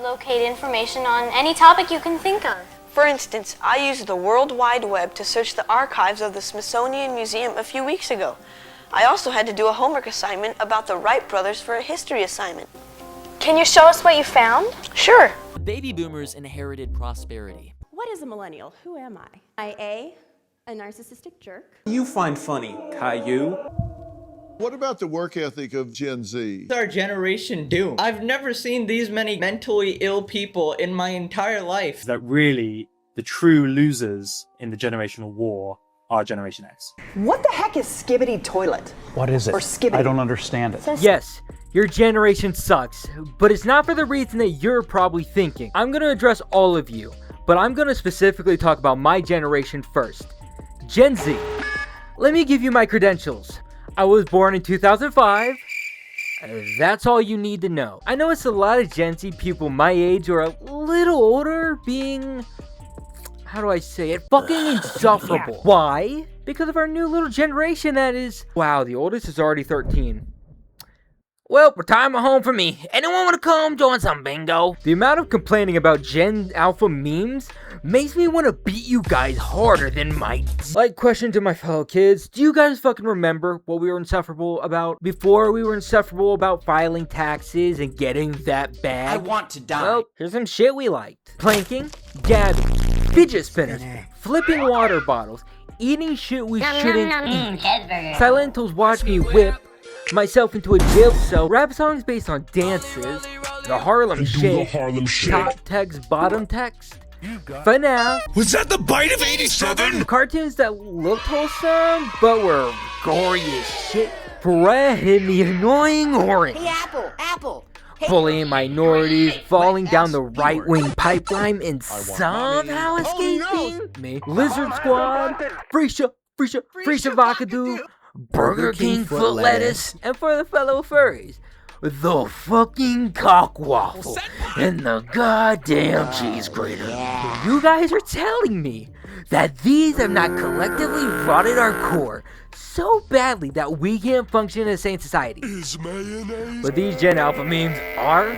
locate information on any topic you can think of. For instance, I used the World Wide Web to search the archives of the Smithsonian Museum a few weeks ago. I also had to do a homework assignment about the Wright brothers for a history assignment. Can you show us what you found? Sure. The baby boomers inherited prosperity. What is a millennial? Who am I? A narcissistic jerk. You find funny, Caillou. What about the work ethic of Gen Z? It's our generation doomed. I've never seen these many mentally ill people in my entire life. That really, the true losers in the generational war are Generation X. What the heck is Skibbity toilet? What is it? Or Skibbity? I don't understand it. Yes, your generation sucks, but it's not for the reason that you're probably thinking. I'm gonna address all of you, but I'm gonna specifically talk about my generation first. Gen Z. Let me give you my credentials. I was born in 2005. That's all you need to know. I know it's a lot of Gen Z people my age or a little older being, how do I say it, fucking insufferable. Why? Because of our new little generation that is, wow, the oldest is already 13. Well, retirement home for me. Anyone want to come join some bingo? The amount of complaining about Gen Alpha memes makes me want to beat you guys harder than my like question to my fellow kids. Do you guys fucking remember what we were insufferable about before we were insufferable about filing taxes and getting that bag? I want to die. Well, here's some shit we liked. Planking, gabbing, fidget spinners, flipping water bottles, eating shit we shouldn't eat, Silento's watch me whip myself into a jail cell, rap songs based on dances, the Harlem Shake, top text, bottom text, FNAF. Was that the bite of 87? Cartoons that looked wholesome, but were gory as shit. Fred and the Annoying Orange. Hey, Apple. Bullying minorities, falling down the right-wing pipeline, and somehow escaping me. Lizard Squad, Freesha Vakadu, Burger King foot lettuce, and for the fellow furries, the fucking cock waffle and the goddamn cheese grater. You guys are telling me that these have not collectively rotted our core so badly that we can't function as a sane society. But these Gen Alpha memes are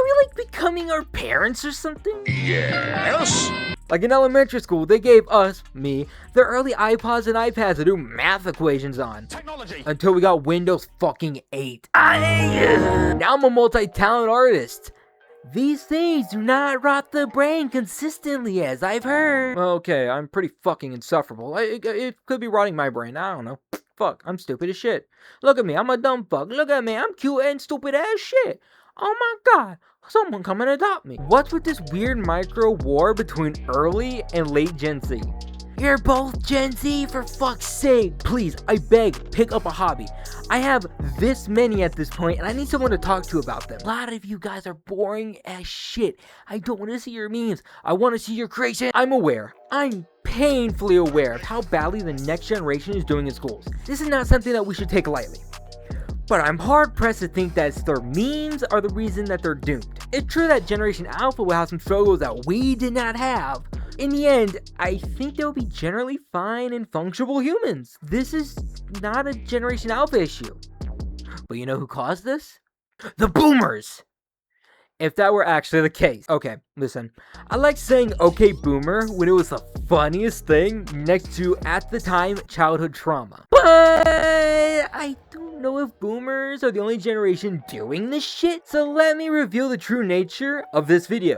we like becoming our parents or something? Yes. Like in elementary school, they gave us, me, the early iPods and iPads to do math equations on. Technology. Until we got Windows fucking 8. Now I'm a multi-talent artist. These things do not rot the brain consistently, as I've heard. Okay, I'm pretty fucking insufferable. It could be rotting my brain, I don't know. Fuck, I'm stupid as shit. Look at me, I'm a dumb fuck. Look at me, I'm cute and stupid as shit. Oh my god, someone come and adopt me. What's with this weird micro war between early and late Gen Z? You're both Gen Z, for fuck's sake. Please, I beg, pick up a hobby. I have this many at this point, and I need someone to talk to about them. A lot of you guys are boring as shit. I don't want to see your memes. I want to see your creation. I'm painfully aware of how badly the next generation is doing in schools. This is not something that we should take lightly. But I'm hard-pressed to think that their memes are the reason that they're doomed. It's true that Generation Alpha will have some struggles that we did not have. In the end, I think they'll be generally fine and functional humans. This is not a Generation Alpha issue. But you know who caused this? The boomers! If that were actually the case. Okay, listen. I like saying okay boomer when it was the funniest thing next to, at the time, childhood trauma. But I don't know if boomers are the only generation doing this shit. So let me reveal the true nature of this video.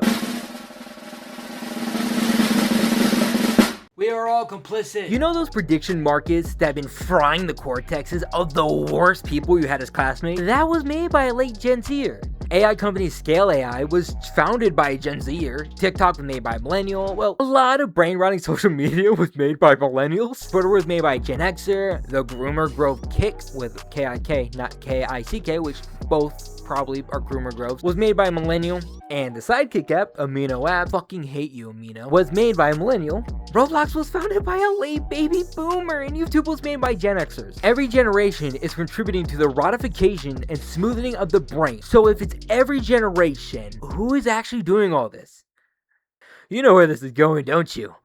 We are all complicit. You know those prediction markets that have been frying the cortexes of the worst people you had as classmates? That was made by a late Gen Zer. AI company Scale AI was founded by a Gen Zer. TikTok was made by a millennial. Well, a lot of brain-rotting social media was made by millennials. Twitter was made by a Gen Xer. The Groomer Grove Kick with K-I-K, not K-I-C-K, which both probably are Groomer Groves, was made by a millennial. And the Sidekick app, Amino app, fucking hate you Amino, was made by a millennial. Roblox was founded by a late baby boomer, and YouTube was made by Gen Xers. Every generation is contributing to the ratification and smoothing of the brain. So if it's every generation, who is actually doing all this? You know where this is going, don't you?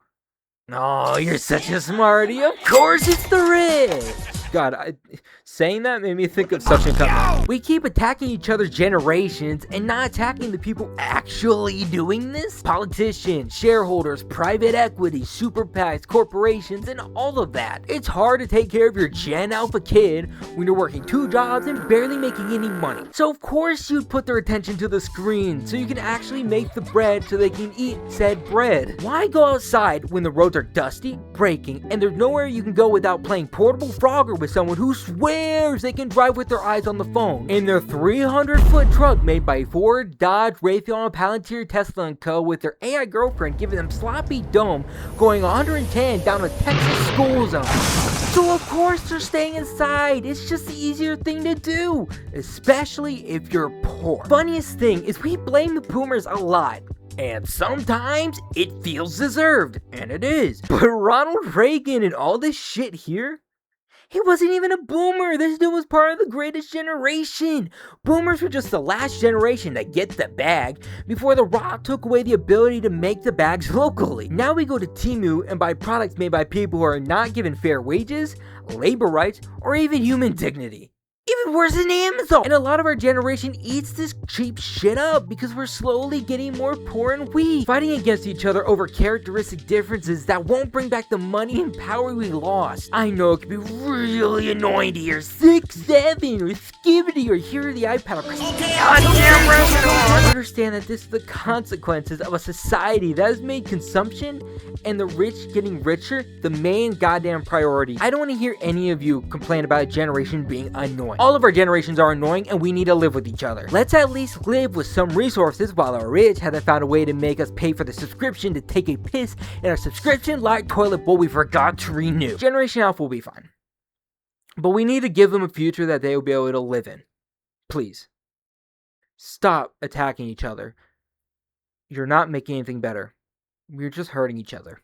Oh, you're such a smarty. Of course it's the rich. God, saying that made me think of suction cup. We keep attacking each other's generations and not attacking the people actually doing this. Politicians, shareholders, private equity, super PACs, corporations, and all of that. It's hard to take care of your Gen Alpha kid when you're working 2 jobs and barely making any money. So of course you'd put their attention to the screen so you can actually make the bread so they can eat said bread. Why go outside when the roads are dusty, breaking, and there's nowhere you can go without playing Portable Frogger with someone who swears they can drive with their eyes on the phone in their 300-foot truck made by Ford, Dodge, Raytheon, Palantir, Tesla & Co. with their AI girlfriend giving them sloppy dome going 110 down a Texas school zone. So of course they're staying inside. It's just the easier thing to do, especially if you're poor. Funniest thing is we blame the boomers a lot. And sometimes it feels deserved, and it is. But Ronald Reagan and all this shit here, he wasn't even a boomer. This dude was part of the greatest generation. Boomers were just the last generation to get the bag before The Rock took away the ability to make the bags locally. Now we go to Temu and buy products made by people who are not given fair wages, labor rights, or even human dignity. Even worse than Amazon. And a lot of our generation eats this cheap shit up because we're slowly getting more poor and weak, fighting against each other over characteristic differences that won't bring back the money and power we lost. I know it can be really annoying to hear 6-7 or Cxdy or hear the iPad or I understand that this is the consequences of a society that has made consumption and the rich getting richer the main goddamn priority. I don't want to hear any of you complain about a generation being annoying. All of our generations are annoying and we need to live with each other. Let's at least live with some resources while our rich haven't found a way to make us pay for the subscription to take a piss in our subscription-like toilet bowl we forgot to renew. Generation Alpha will be fine. But we need to give them a future that they will be able to live in. Please. Stop attacking each other. You're not making anything better. We're just hurting each other.